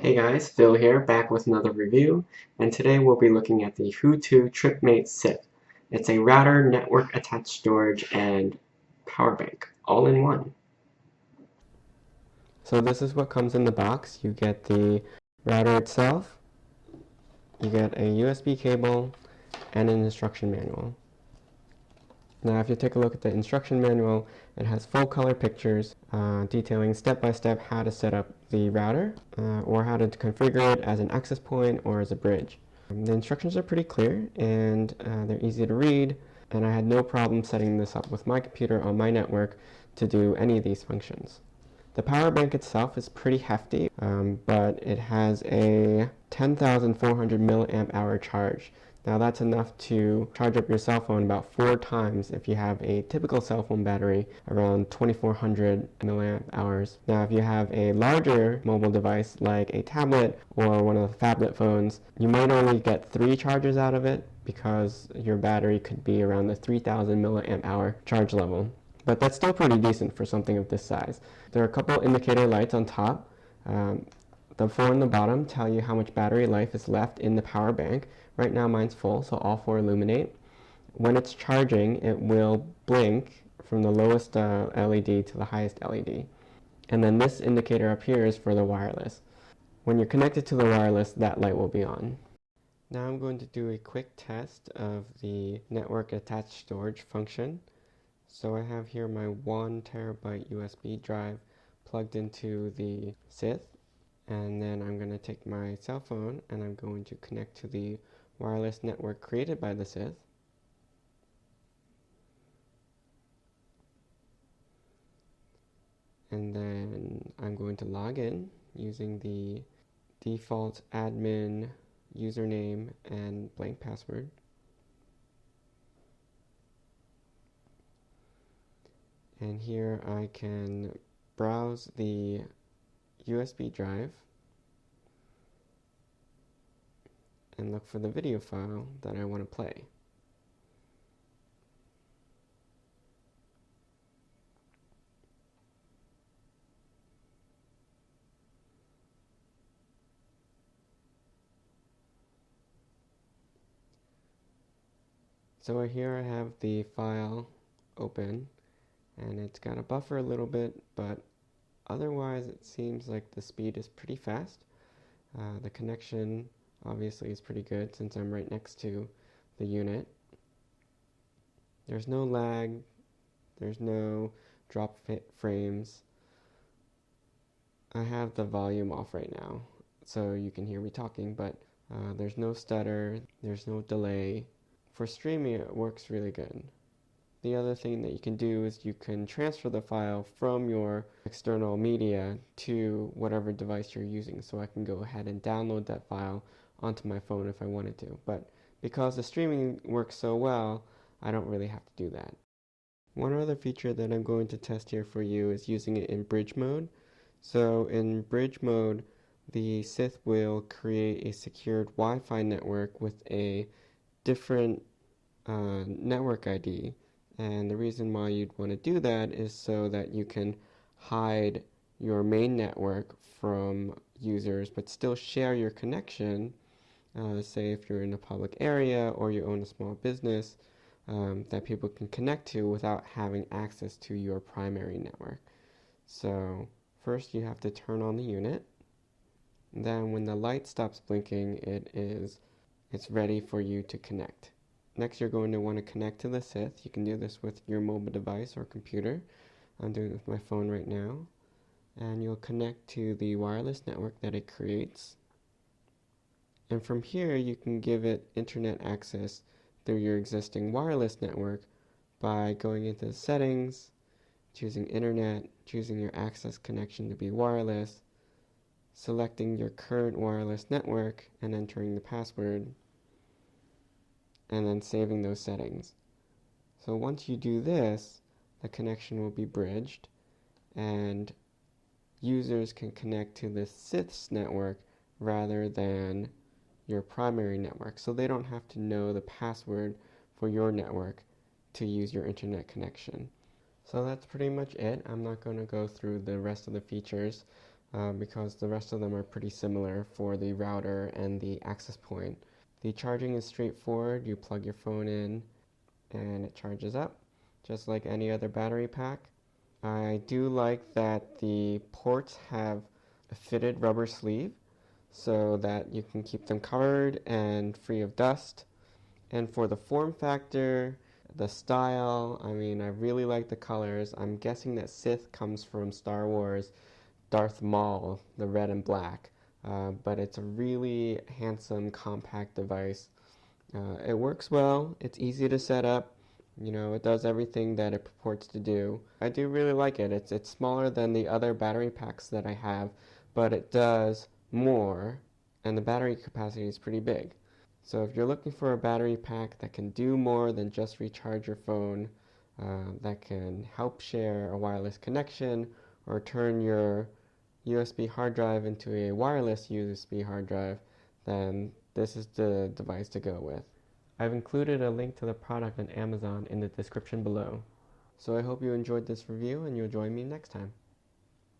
Hey guys, Phil here, back with another review, and today we'll be looking at the HooToo TripMate SITH. It's a router, network attached storage, and power bank, all in one. So this is what comes in the box. You get the router itself, you get a USB cable, and an instruction manual. Now if you take a look at the instruction manual, it has full color pictures detailing step-by-step how to set up the router or how to configure it as an access point or as a bridge. The instructions are pretty clear and they're easy to read, and I had no problem setting this up with my computer on my network to do any of these functions. The power bank itself is pretty hefty, but it has a 10,400 milliamp hour charge. Now that's enough to charge up your cell phone about 4 times if you have a typical cell phone battery around 2400 milliamp hours. Now if you have a larger mobile device like a tablet or one of the phablet phones, you might only get 3 charges out of it because your battery could be around the 3000 milliamp hour charge level. But that's still pretty decent for something of this size. There are a couple indicator lights on top. The 4 on the bottom tell you how much battery life is left in the power bank. Right now mine's full, so all 4 illuminate. When it's charging, it will blink from the lowest LED to the highest LED. And then this indicator up here is for the wireless. When you're connected to the wireless, that light will be on. Now I'm going to do a quick test of the network attached storage function. So I have here my 1 terabyte USB drive plugged into the SITH, and then I'm going to take my cell phone and I'm going to connect to the wireless network created by the SITH. And then I'm going to log in using the default admin username and blank password. And here I can browse the USB drive and look for the video file that I want to play. So here I have the file open, and it's got to buffer a little bit, but otherwise it seems like the speed is pretty fast. The connection obviously is pretty good since I'm right next to the unit. There's no lag, there's no drop frames. I have the volume off right now so you can hear me talking, but there's no stutter, there's no delay. For streaming it works really good. The other thing that you can do is you can transfer the file from your external media to whatever device you're using. So I can go ahead and download that file onto my phone if I wanted to. But because the streaming works so well, I don't really have to do that. One other feature that I'm going to test here for you is using it in bridge mode. So in bridge mode, the SITH will create a secured Wi-Fi network with a different network ID. And the reason why you'd want to do that is so that you can hide your main network from users but still share your connection. Say if you're in a public area or you own a small business, that people can connect to without having access to your primary network. So first you have to turn on the unit. Then when the light stops blinking, it's ready for you to connect. Next, you're going to want to connect to the SITH. You can do this with your mobile device or computer. I'm doing it with my phone right now. And you'll connect to the wireless network that it creates. And from here, you can give it internet access through your existing wireless network by going into the settings, choosing internet, choosing your access connection to be wireless, selecting your current wireless network, and entering the password, and then saving those settings. So once you do this, the connection will be bridged, and users can connect to the SITH's network rather than your primary network. So they don't have to know the password for your network to use your internet connection. So that's pretty much it. I'm not going to go through the rest of the features. because the rest of them are pretty similar for the router and the access point. The charging is straightforward. You plug your phone in and it charges up just like any other battery pack. I do like that the ports have a fitted rubber sleeve so that you can keep them covered and free of dust. And for the form factor, the style, I mean, I really like the colors. I'm guessing that SITH comes from Star Wars Darth Maul, the red and black. But it's a really handsome, compact device. It works well. It's easy to set up. You know, it does everything that it purports to do. I do really like it. It's smaller than the other battery packs that I have, but it does more, and the battery capacity is pretty big. So if you're looking for a battery pack that can do more than just recharge your phone, that can help share a wireless connection or turn your USB hard drive into a wireless USB hard drive, then this is the device to go with. I've included a link to the product on Amazon in the description below. So I hope you enjoyed this review and you'll join me next time.